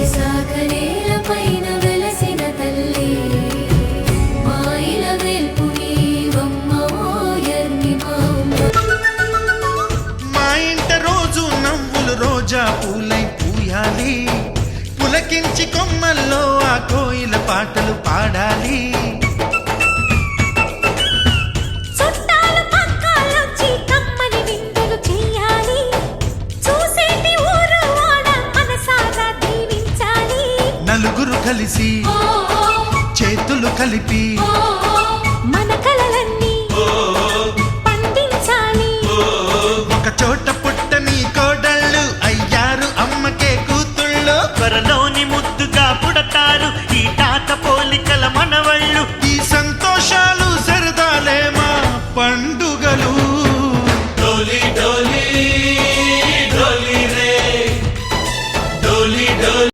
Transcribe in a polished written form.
విశాఖనేలపైన వెలసిన తల్లి మాయిల వేల్పు నీవమ్మ ఓయర్ని మా ఇంట రోజు నవ్వులు రోజా పూలై పూయాలి పులకించి కొమ్మల్లో ఆ కోయిల పాటలు పాడాలి నలుగురు కలిసి చేతులు కలిపి మన కలలన్నీ పండించాలి ఒక చోట పుట్టని కోడళ్ళు అయ్యారు అమ్మకే కూతుళ్ళు త్వరలోని ముద్దుగా పుడతారు ఈ తాత పోలికల మనవళ్ళు ఈ సంతోషాలు సరదాలే మా పండుగలు